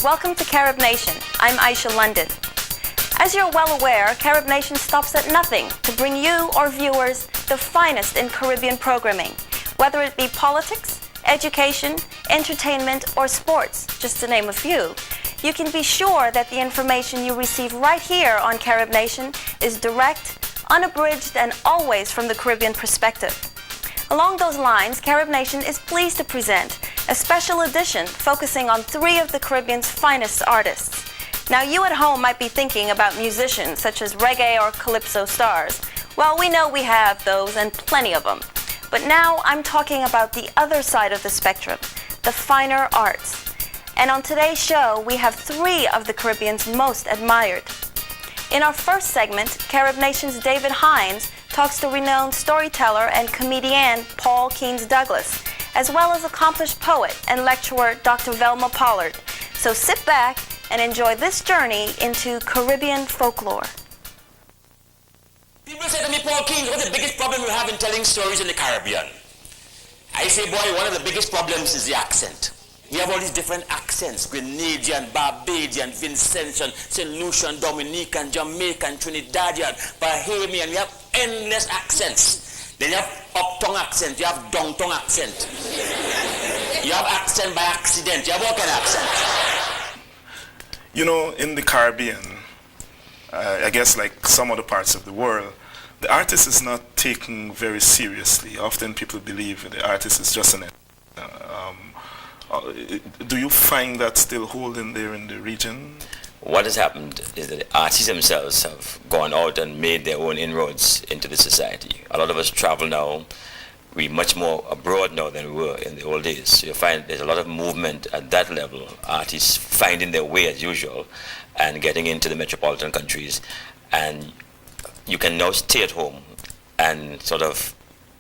Welcome to CaribNation. I'm Aisha London. As you're well aware, CaribNation stops at nothing to bring you, our viewers, the finest in Caribbean programming, whether it be politics, education, entertainment, or sports, just to name a few. You can be sure that the information you receive right here on CaribNation is direct, unabridged, and always from the Caribbean perspective. Along those lines, CaribNation is pleased to present a special edition focusing on 3 of the Caribbean's finest artists. Now, you at home might be thinking about musicians such as reggae or calypso stars. Well, we know we have those and plenty of them. But now I'm talking about the other side of the spectrum, the finer arts. And on today's show, we have 3 of the Caribbean's most admired. In our first segment, CaribNation's David Hinds talks to renowned storyteller and comedian Paul Keynes Douglas, as well as accomplished poet and lecturer Dr. Velma Pollard. So sit back and enjoy this journey into Caribbean folklore. People say to me, Paul Keynes, what's the biggest problem we have in telling stories in the Caribbean? I say, boy, one of the biggest problems is the accent. We have all these different accents: Grenadian, Barbadian, Vincentian, St. Lucian, Dominican, Jamaican, Trinidadian, Bahamian. We have endless accents. Then you have up-tongue accent, you have down-tongue accent. You have accent by accident, you have all kind of accent. You know, in the Caribbean, I guess like some other parts of the world, the artist is not taken very seriously. Often people believe the artist is just an do you find that still holding there in the region? What has happened is that the artists themselves have gone out and made their own inroads into the society. A lot of us travel now. We're much more abroad now than we were in the old days. So you find there's a lot of movement at that level. Artists finding their way as usual and getting into the metropolitan countries. And you can now stay at home and sort of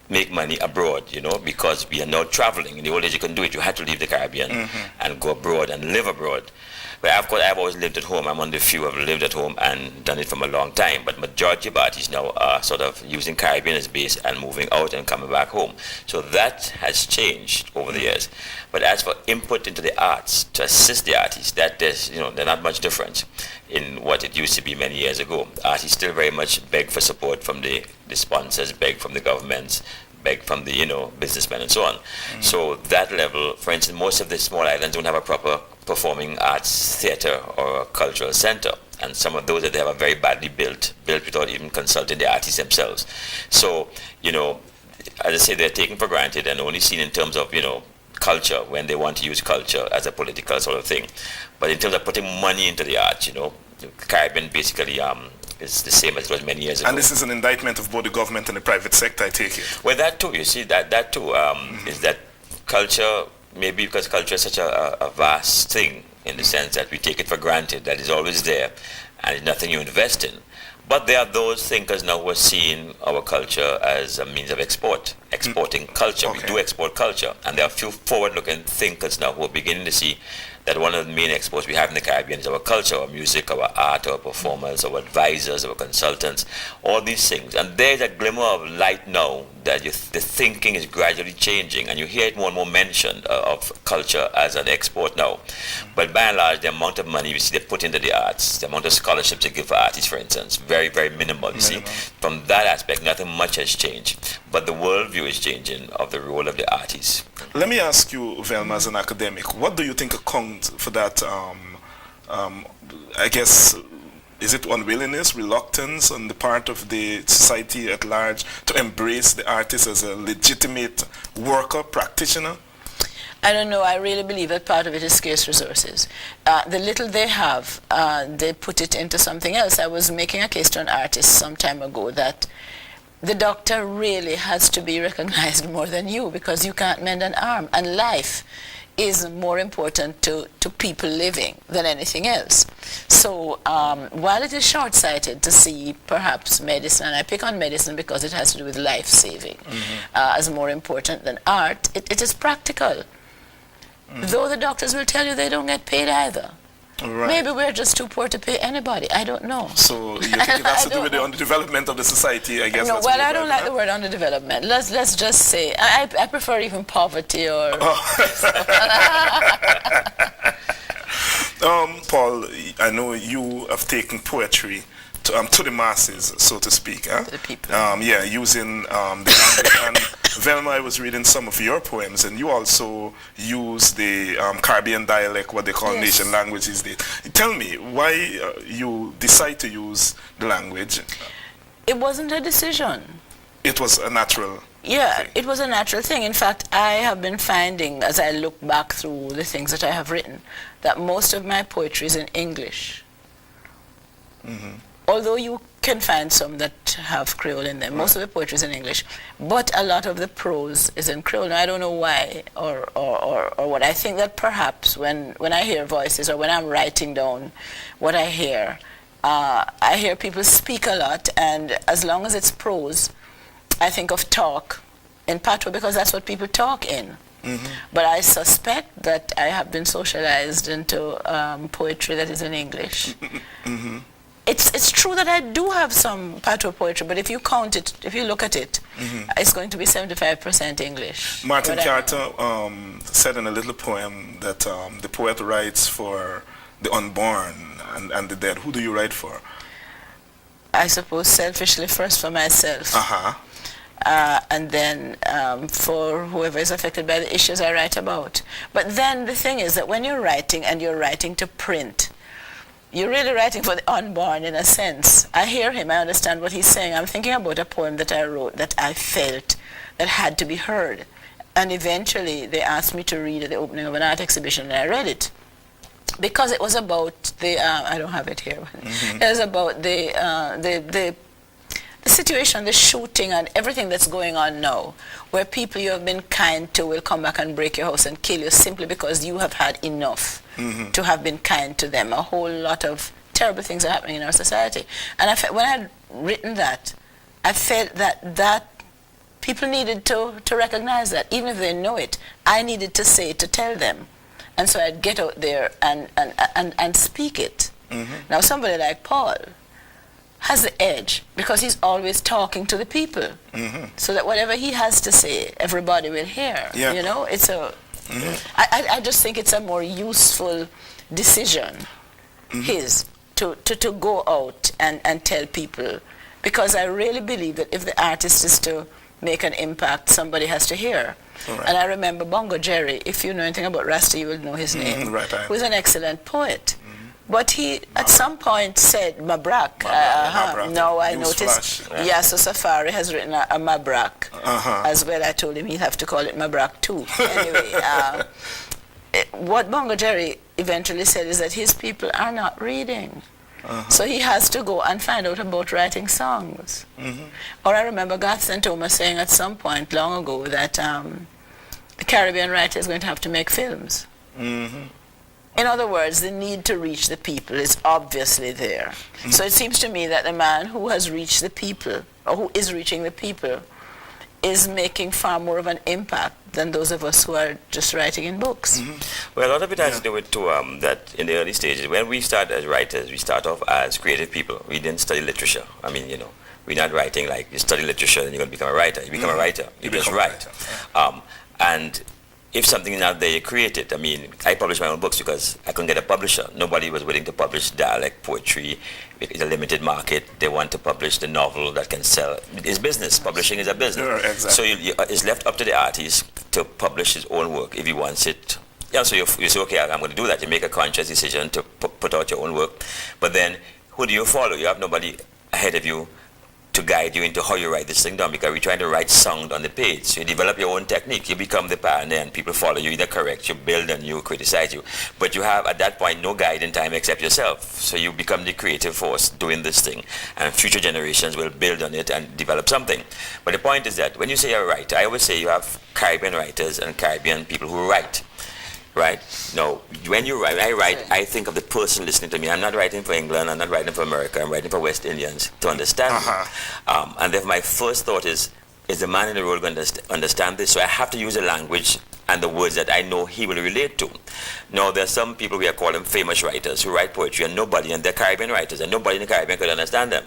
make money abroad, you know, because we are now traveling. In the old days you couldn't do it. You had to leave the Caribbean and go abroad and live abroad. But of course I've always lived at home. I'm one of the few who have lived at home and done it from a long time. But majority of artists now are sort of using Caribbean as base and moving out and coming back home. So that has changed over the years. But as for input into the arts to assist the artists, that there's, you know, there's not much difference in what it used to be many years ago. Artists still very much beg for support from the sponsors, beg from the governments, beg from the, you know, businessmen and so on. So that level, for instance, most of the small islands don't have a proper performing arts theater or a cultural center. And some of those that they have are very badly built without even consulting the artists themselves. So, you know, as I say, they're taken for granted and only seen in terms of, you know, culture when they want to use culture as a political sort of thing. But in terms of putting money into the arts, you know, the Caribbean basically is the same as it was many years ago. And this is an indictment of both the government and the private sector, I take it. Well, that too, you see, that too is that culture, maybe because culture is such a vast thing in the sense that we take it for granted, that it's always there and it's nothing you invest in. But there are those thinkers now who are seeing our culture as a means of exporting culture. Okay. We do export culture, and there are a few forward-looking thinkers now who are beginning to see that one of the main exports we have in the Caribbean is our culture, our music, our art, our performers, our advisors, our consultants, all these things. And there's a glimmer of light now that the thinking is gradually changing, and you hear it more and more mentioned of culture as an export now. But by and large, the amount of money we see they put into the arts, the amount of scholarships they give for artists, for instance, very, very minimal, you see. From that aspect, nothing much has changed. But the worldview is changing of the role of the artists. Let me ask you, Velma, as an academic, what do you think accounts for that, I guess, is it unwillingness, reluctance on the part of the society at large to embrace the artist as a legitimate worker, practitioner? I don't know. I really believe that part of it is scarce resources. The little they have, they put it into something else. I was making a case to an artist some time ago that the doctor really has to be recognized more than you, because you can't mend an arm, and life is more important to people living than anything else. So while it is short-sighted to see perhaps medicine, and I pick on medicine because it has to do with life-saving, as more important than art, it is practical. Though the doctors will tell you they don't get paid either. Right. Maybe we're just too poor to pay anybody. I don't know. So you think it has to do with the underdevelopment of the society, I guess? No, well, I don't like the word underdevelopment. Let's just say, I prefer even poverty or... Paul, I know you have taken poetry to the masses, so to speak. To the people. Using the language. And Velma, I was reading some of your poems, and you also use the Caribbean dialect, what they call Yes. nation language these days. Tell me why you decide to use the language. It wasn't a decision. It was a natural. Yeah, it was a natural thing. In fact, I have been finding, as I look back through the things that I have written, that most of my poetry is in English. Mm-hmm. Although you can find some that have Creole in them, most of the poetry is in English. But a lot of the prose is in Creole. Now, I don't know why or what. I think that perhaps when I hear voices or when I'm writing down what I hear people speak a lot, and as long as it's prose, I think of talk in patois because that's what people talk in. Mm-hmm. But I suspect that I have been socialized into poetry that is in English. Mm-hmm. It's true that I do have some patois poetry, but if you count it, if you look at it, it's going to be 75% English. Martin But Carter said in a little poem that the poet writes for the unborn and the dead. Who do you write for? I suppose selfishly first for myself. Uh-huh. And then for whoever is affected by the issues I write about. But then the thing is that when you're writing and you're writing to print, you're really writing for the unborn in a sense. I hear him, I understand what he's saying. I'm thinking about a poem that I wrote that I felt that had to be heard. And eventually they asked me to read at the opening of an art exhibition, and I read it. Because it was about the, I don't have it here, it was about the situation, the shooting and everything that's going on now, where people you have been kind to will come back and break your house and kill you simply because you have had enough to have been kind to them. A whole lot of terrible things are happening in our society. And I felt, when I had written that, I felt that people needed to recognize that. Even if they know it, I needed to say it to tell them. And so I'd get out there and speak it. Now somebody like Paul has the edge because he's always talking to the people, so that whatever he has to say, everybody will hear. Yeah. You know, it's a. I just think it's a more useful decision, his, to go out and tell people, because I really believe that if the artist is to make an impact, somebody has to hear. Right. And I remember Bongo Jerry. If you know anything about Rasta, you will know his name. Right, who's an excellent poet. But he, at some point, said Mabrak. Mabrak. Now I News noticed. flash. Yeah, so Safari has written a Mabrak as well. I told him he'd have to call it Mabrak too. Anyway, what Bongo Jerry eventually said is that his people are not reading. So he has to go and find out about writing songs. Or I remember Garth St. Thomas saying at some point long ago that the Caribbean writer is going to have to make films. In other words, the need to reach the people is obviously there. So it seems to me that the man who has reached the people, or who is reaching the people, is making far more of an impact than those of us who are just writing in books. Well, a lot of it has to do with that in the early stages, when we start as writers, we start off as creative people. We didn't study literature. I mean, we're not writing like you study literature and you're going to become a writer. You become a writer. You just write. And if something is not there, you create it. I mean, I publish my own books because I couldn't get a publisher. Nobody was willing to publish dialect poetry. It's a limited market. They want to publish the novel that can sell. It's business. Publishing is a business. Yeah, exactly. So it's left up to the artist to publish his own work if he wants it. Yeah, so you say, okay, I'm going to do that. You make a conscious decision to put out your own work. But then, who do you follow? You have nobody ahead of you to guide you into how you write this thing down, because we're trying to write sound on the page. So you develop your own technique. You become the pioneer and people follow you, either correct you, build and you criticize you. But you have, at that point, no guide in time except yourself. So you become the creative force doing this thing. And future generations will build on it and develop something. But the point is that when you say you're a writer, I always say you have Caribbean writers and Caribbean people who write. Right? No, when I write, I think of the person listening to me. I'm not writing for England, I'm not writing for America, I'm writing for West Indians to understand me. And therefore my first thought is the man in the role going to understand this? So I have to use the language and the words that I know he will relate to. Now, there are some people we are calling famous writers who write poetry, and they're Caribbean writers, and nobody in the Caribbean could understand them.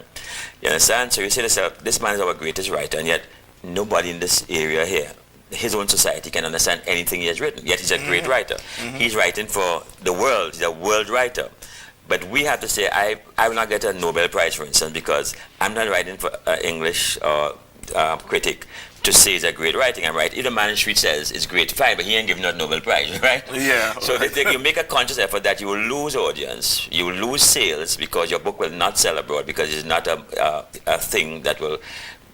You understand? So you say to yourself, this man is our greatest writer, and yet nobody in this area here his own society can understand anything he has written. Yet he's a great writer. He's writing for the world. He's a world writer. But we have to say, I will not get a Nobel Prize, for instance, because I'm not writing for English critic to say it's a great writing. I'm right. If the man in the street says it's great, fine, but he ain't giving out Nobel Prize, right? Yeah. So you make a conscious effort that you will lose audience, you will lose sales because your book will not sell abroad because it's not a thing that will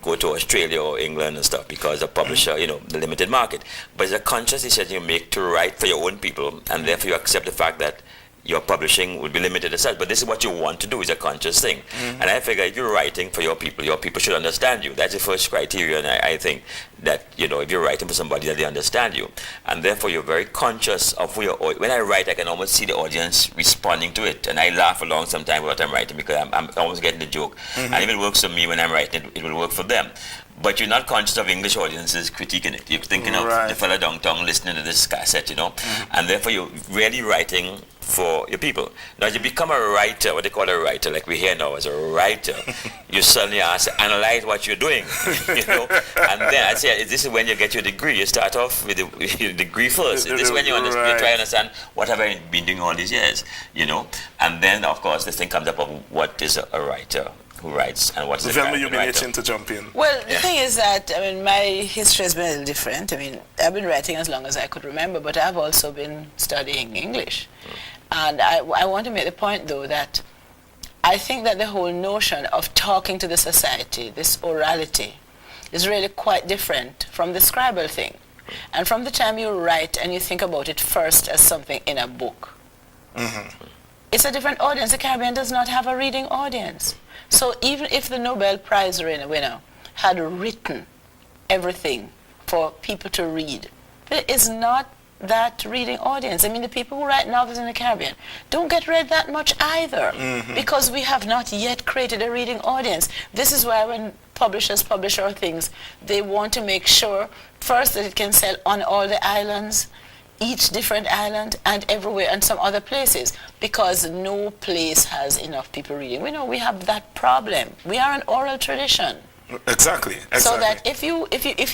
go to Australia or England and stuff because the publisher, the limited market. But it's a conscious decision you make to write for your own people, and therefore you accept the fact that your publishing will be limited as such. But this is what you want to do, is a conscious thing. And I figure if you're writing for your people should understand you. That's the first criterion, I think, that, if you're writing for somebody, that they understand you. And therefore you're very conscious of who your audience. When I write, I can almost see the audience responding to it. And I laugh along sometimes with what I'm writing because I'm almost getting the joke. And if it works for me when I'm writing, it will work for them. But you're not conscious of English audiences critiquing it. You're thinking of the fella downtown listening to this cassette, and therefore you're really writing for your people. Now, as you become a writer, what they call a writer, like we hear now as a writer, you suddenly ask to analyze what you're doing, And then I say, this is when you get your degree. You start off with your degree first. This is when you try to understand what have I been doing all these years, And then, of course, this thing comes up of what is a writer who writes and what's the Velma, you've been itching to jump in. Well, the thing is that, my history has been a little different. I've been writing as long as I could remember, but I've also been studying English. And I want to make the point, though, that I think that the whole notion of talking to the society, this orality, is really quite different from the scribal thing. And from the time you write and you think about it first as something in a book, it's a different audience. The Caribbean does not have a reading audience. So even if the Nobel Prize winner had written everything for people to read, there is not that reading audience. The people who write novels in the Caribbean don't get read that much either, because we have not yet created a reading audience. This is why when publishers publish our things, they want to make sure first that it can sell on all the islands, each different island, and everywhere, and some other places, because no place has enough people reading. We know we have that problem. We are an oral tradition. Exactly. So that if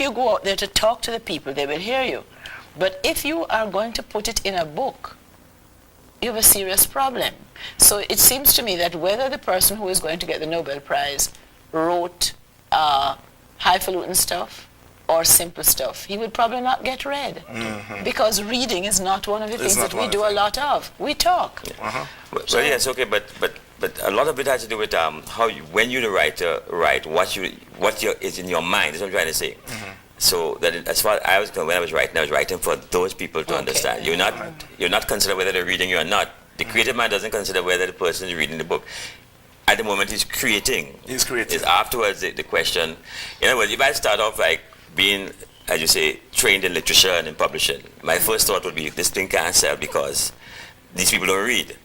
you go out there to talk to the people, they will hear you. But if you are going to put it in a book, you have a serious problem. So it seems to me that whether the person who is going to get the Nobel Prize wrote highfalutin stuff or simple stuff, he would probably not get read, because reading is not one of the things that we do a lot of. We talk. So yes, okay, but a lot of it has to do with how when you the writer write, what is in your mind. That's what I'm trying to say. So that as far as when I was writing for those people to understand. You're not considering whether they're reading you or not. The creative man doesn't consider whether the person is reading the book. At the moment, he's creating. It's afterwards the question. In other words, if I start off like being, as you say, trained in literature and in publishing, my first thought would be, this thing can't sell because these people don't read.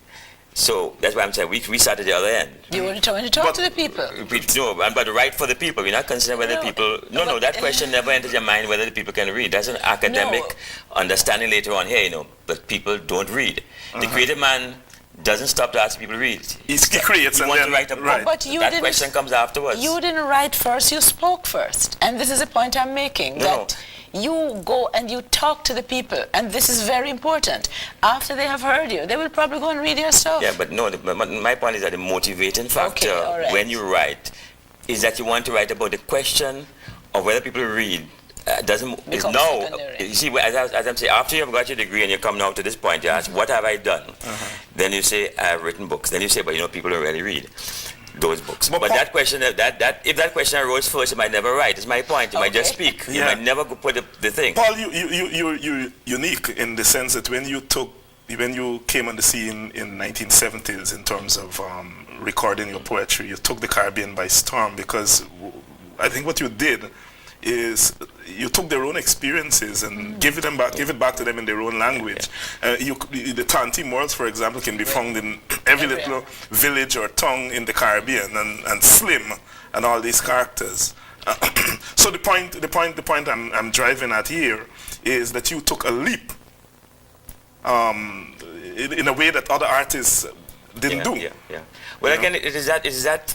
So that's why I'm saying we started the other end. You want to talk to the people. But write for the people. We're not considering whether people... No, that question never enters your mind whether the people can read. That's an academic understanding later on here, but people don't read. The creative man doesn't stop to ask people to read. He creates and wants to write a book. Right. But that question comes afterwards. You didn't write first, you spoke first. And this is a point I'm making, that you go and you talk to the people, and this is very important. After they have heard you, they will probably go and read your stuff. Yeah, but no, my point is that the motivating factor when you write is that you want to write about the question of whether people read. You see, as I'm saying, after you've got your degree and you come now to this point, you ask, what have I done? Then you say, I've written books. Then you say, but people don't really read those books. But that question, if that question arose first, you might never write. It's my point. You might just speak. You might never go put the thing. Paul, you're unique in the sense that when you came on the scene in 1970s in terms of recording your poetry, you took the Caribbean by storm, because I think what you did is you took their own experiences and give it back to them in their own language. The Tanti morals, for example, can be found in every little village or town in the Caribbean, and Slim and all these characters. So the point I'm driving at here is that you took a leap in a way that other artists didn't do. Well, again, it is that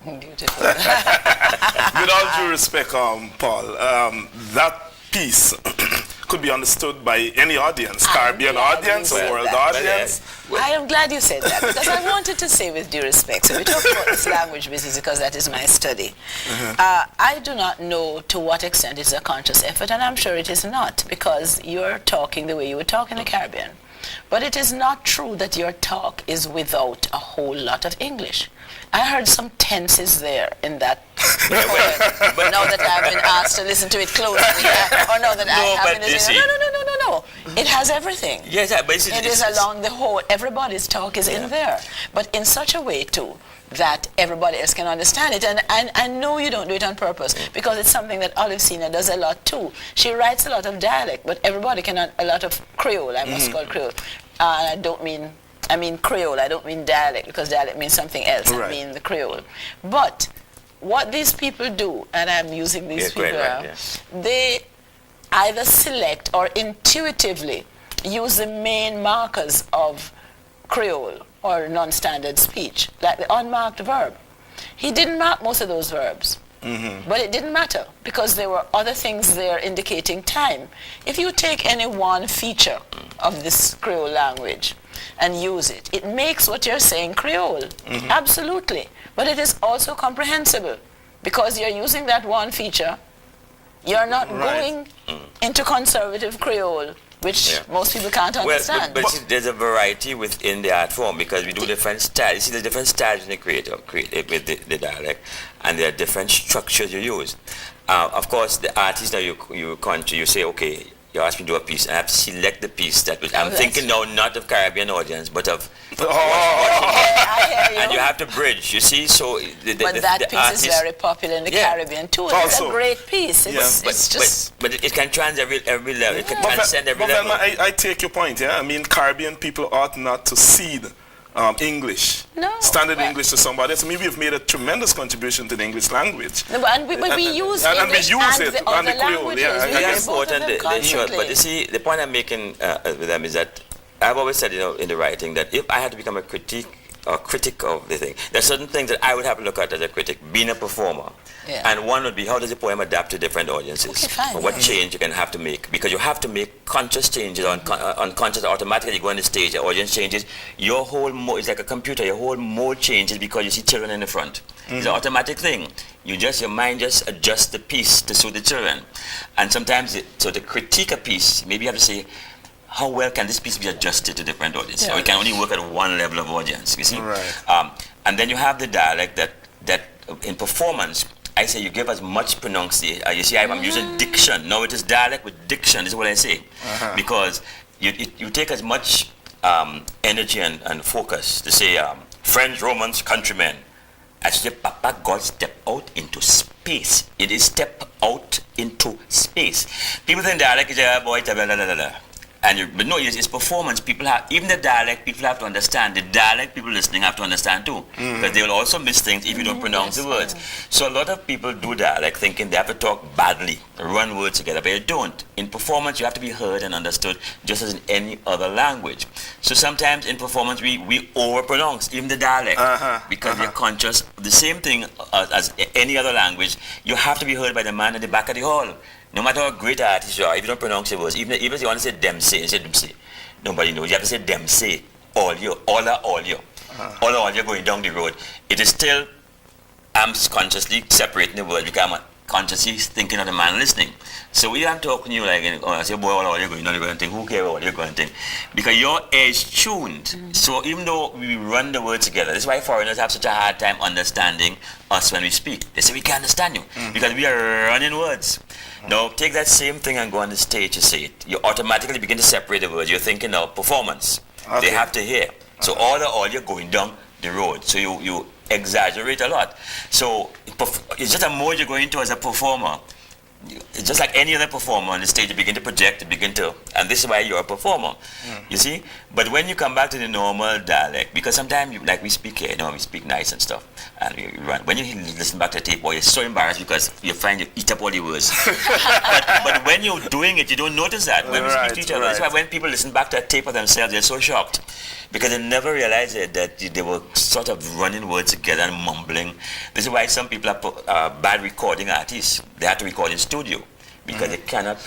Beautiful. With all due respect, Paul, that piece could be understood by any audience, Caribbean audience or world audience. I am glad you said that, because I wanted to say with due respect, so we talk about this language business because that is my study. I do not know to what extent it's a conscious effort, and I'm sure it is not, because you're talking the way you would talk in the Caribbean. But it is not true that your talk is without a whole lot of English. I heard some tenses there in that poem, but now that I've been asked to listen to it closely, or now that I haven't listened, no. It has everything. Yes, but it is along the whole, everybody's talk is in there, but in such a way too that everybody else can understand it. And I know you don't do it on purpose, because it's something that Olivecina does a lot too. She writes a lot of dialect, but everybody can, a lot of Creole, I must call Creole. I mean Creole, I don't mean dialect, because dialect means something else. Right. I mean the Creole. But what these people do, and I'm using these people, they either select or intuitively use the main markers of Creole or non-standard speech, like the unmarked verb. He didn't mark most of those verbs, but it didn't matter, because there were other things there indicating time. If you take any one feature of this Creole language and use it, it makes what you're saying Creole, absolutely. But it is also comprehensible, because you're using that one feature. You're not going into conservative Creole, which most people can't understand. But see, there's a variety within the art form, because we do different styles. You see, there's different styles in the creative with the dialect, and there are different structures you use. Of course, the artist that you say, okay, you ask me to do a piece, and I have to select the piece that was, I'm thinking now not of Caribbean audience, but of I hear you. And you have to bridge, you see, so but that piece is very popular in the Caribbean too. It's a great piece. But it can trans every level. It can transcend every level. Velma, I take your point. Yeah, I mean, Caribbean people ought not to cede English, standard English to somebody else. I mean, we've made a tremendous contribution to the English language. No, and we use English and the other languages. Yeah, important. But you see, the point I'm making with them is that I've always said, in the writing, that if I had to become a critic of the thing, there are certain things that I would have to look at as a critic, being a performer. And one would be, how does the poem adapt to different audiences? What change you can have to make? Because you have to make conscious changes, unconscious, automatically. You go on the stage, the audience changes. Your whole mode, it's like a computer, your whole mode changes because you see children in the front. It's an automatic thing. Your mind just adjusts the piece to suit the children. And sometimes, to critique a piece, maybe you have to say, how well can this piece be adjusted to different audiences? So it can only work at one level of audience, you see? Right. And then you have the dialect that in performance, I say you give as much pronunciation. You see, I'm using diction. No, it is dialect with diction, is what I say. Because you take as much energy and focus to say, Friends, Romans, countrymen, as your Papa God step out into space. It is step out into space. People think dialect is a boy, blah, blah, blah, blah. But no, it's performance. People have, even the dialect, people have to understand. The dialect people listening have to understand too. Because they will also miss things if you don't pronounce the words. So a lot of people do dialect thinking they have to talk badly, run words together, but you don't. In performance, you have to be heard and understood just as in any other language. So sometimes in performance, we overpronounce even the dialect because we're conscious. The same thing as any other language, you have to be heard by the man at the back of the hall. No matter how great an artist you are, if you don't pronounce your words, even if you want to say them say, nobody knows. You have to say them say, all you. All you're going down the road. It is still, I'm consciously separating the word because I'm consciously thinking of the man listening. So when I'm talking to you like, I say, boy, all you're going down the road and think, who cares what you're going to think? Because your ear is tuned. So even though we run the words together, that's why foreigners have such a hard time understanding us when we speak. They say, we can't understand you because we are running words. Now, take that same thing and go on the stage to say it. You automatically begin to separate the words. You're thinking of performance. They have to hear. So all you're going down the road. So you exaggerate a lot. So it's just a mode you're going into as a performer. it's just like any other performer on the stage. You begin to project, and this is why you're a performer. You see. But when you come back to the normal dialect, because sometimes like we speak here, we speak nice and stuff, and we run. When you listen back to the tape, you're so embarrassed because you find you eat up all the words. but when you're doing it, you don't notice that when we speak to each other. That's why when people listen back to a tape of themselves, they're so shocked because they never realized that they were sort of running words together and mumbling. This is why some people are bad recording artists. They have to record in studio because they cannot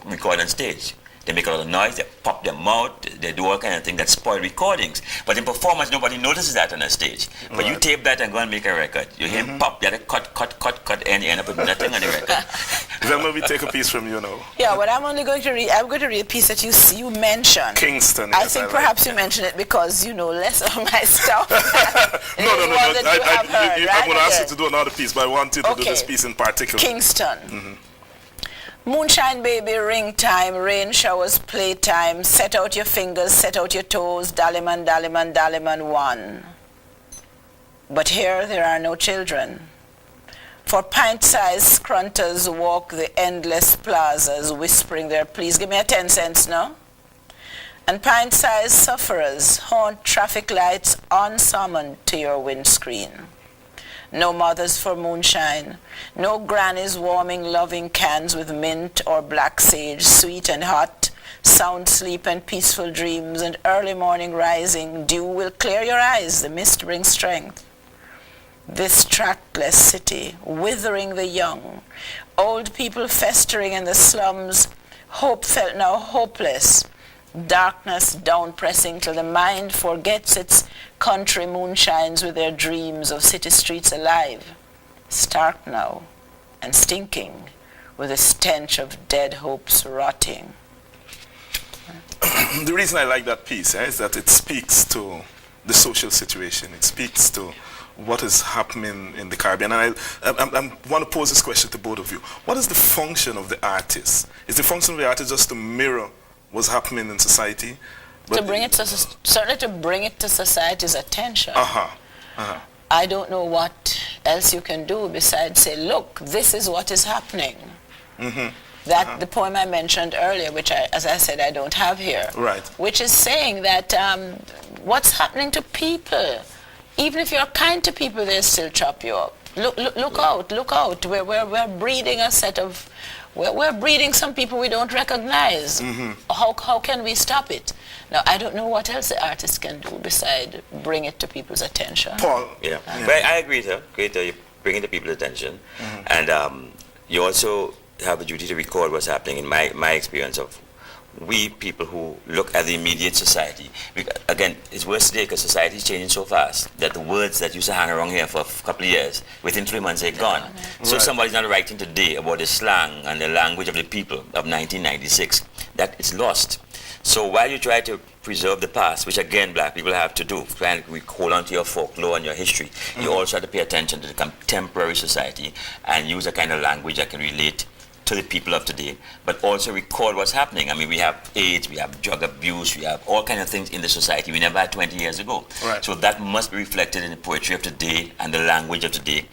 record on stage. They make a lot of noise, they pop their mouth, they do all kind of things that spoil recordings. But in performance, nobody notices that on a stage. But you tape that and go and make a record. You hear pop, you have to cut, and you end up with nothing on the record. Velma, we take a piece from you now. Yeah, but I'm going to read a piece that you mentioned. Kingston. I think perhaps you mentioned it because you know less of my stuff. No. I'm going to ask you to do another piece, but I want you to do this piece in particular. Kingston. Moonshine baby, ring time, rain showers, playtime. Set out your fingers, set out your toes, Dallyman, Dallyman, Dallyman, one. But here there are no children. For pint-sized scrunters walk the endless plazas, whispering their pleas. Give me a 10 cents now. And pint-sized sufferers haunt traffic lights unsummoned to your windscreen. No mothers for moonshine, no grannies warming loving cans with mint or black sage, sweet and hot, sound sleep and peaceful dreams, and early morning rising, dew will clear your eyes, the mist brings strength. This trackless city, withering the young, old people festering in the slums, hope felt now hopeless, darkness down pressing till the mind forgets its country moonshines with their dreams of city streets alive, stark now and stinking with the stench of dead hopes rotting. The reason I like that piece is that it speaks to the social situation. It speaks to what is happening in the Caribbean. And I want to pose this question to both of you. What is the function of the artist? Is the function of the artist just to mirror what's happening in society? To bring it to certainly to bring it to society's attention. I don't know what else you can do besides say, look, this is what is happening. That the poem I mentioned earlier, which as I said, I don't have here, which is saying that what's happening to people, even if you're kind to people, they still chop you up. Look out! We're breeding a set of. We're breeding some people we don't recognize. How can we stop it? Now, I don't know what else the artist can do besides bring it to people's attention. Paul? Yeah. But I agree, sir. Great, you bring it to people's attention. And you also have a duty to record what's happening in my experience of we people who look at the immediate society. Again, it's worse today because society is changing so fast that the words that used to hang around here for a couple of years, within 3 months they're gone. So somebody's not writing today about the slang and the language of the people of 1996. That it's lost. So while you try to preserve the past, which again black people have to do, try and hold on to your folklore and your history, you also have to pay attention to the contemporary society and use a kind of language that can relate to the people of today, but also record what's happening. I mean, we have AIDS, we have drug abuse, we have all kinds of things in the society we never had 20 years ago. So that must be reflected in the poetry of today and the language of today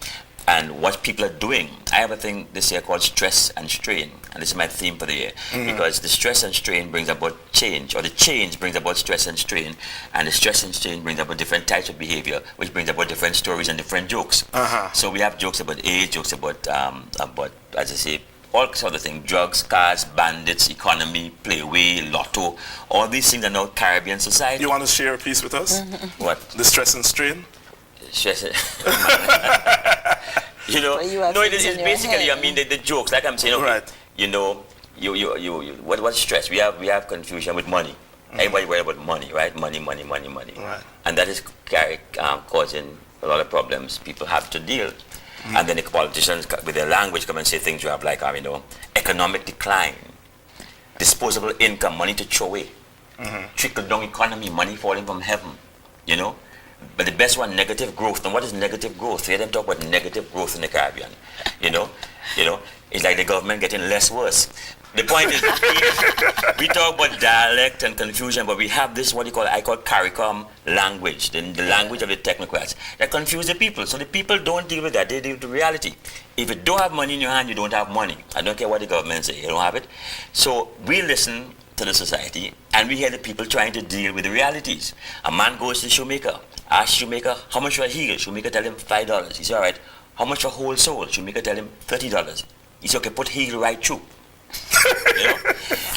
and what people are doing. I have a thing this year called stress and strain, and this is my theme for the year, because the stress and strain brings about change, or the change brings about stress and strain, and the stress and strain brings about different types of behavior, which brings about different stories and different jokes. So we have jokes about AIDS, jokes about as I say, all sorts of things, drugs, cars, bandits, economy, playway, lotto, all these things are now Caribbean society. You want to share a piece with us? What? The stress and strain? Stress. You know, no, it's basically, I mean, the jokes, like I'm saying, okay, you know, what's stress? We have confusion with money. Everybody worry about money, right? Money. And that is causing a lot of problems people have to deal. And then the politicians with their language come and say things you have like, economic decline, disposable income, money to throw away, trickle down economy, money falling from heaven, you know. But the best one, negative growth. And what is negative growth? Hear them talk about negative growth in the Caribbean. You know, it's like the government getting less worse. The point is, we talk about dialect and confusion, but we have this, what I call CARICOM language, the language of the technocrats, that confuse the people. So the people don't deal with that, they deal with the reality. If you don't have money in your hand, you don't have money. I don't care what the government say, you don't have it. So we listen to the society, and we hear the people trying to deal with the realities. A man goes to the shoemaker, asks shoemaker, how much for a heel? Shoemaker tell him $5. He says, all right, how much for a whole soul? Shoemaker tell him $30. He says, okay, put heel right through. You know?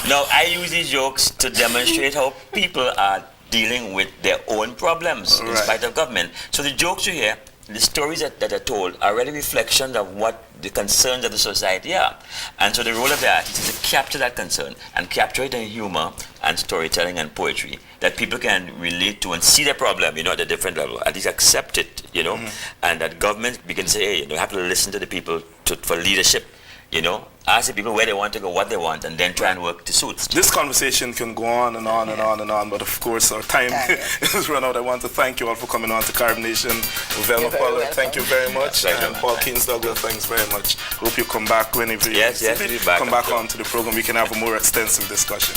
Now, I use these jokes to demonstrate how people are dealing with their own problems in spite of government. So the jokes you hear, the stories that are told are really reflections of what the concerns of the society are. And so the role of the artist is to capture that concern and capture it in humor and storytelling and poetry that people can relate to and see the problem, at a different level, at least accept it, and that government begin to say, hey, you have to listen to the people for leadership. Ask the people where they want to go, what they want, and then try and work to suit. This conversation can go on and on and on and on, but of course our time is run out. I want to thank you all for coming on to CaribNation. Velma Pollard, thank you very much. And Paul Kingsdouglas, thanks very much. Hope you come back whenever you Yes, we'll be back. Come back on to the program. We can have a more extensive discussion.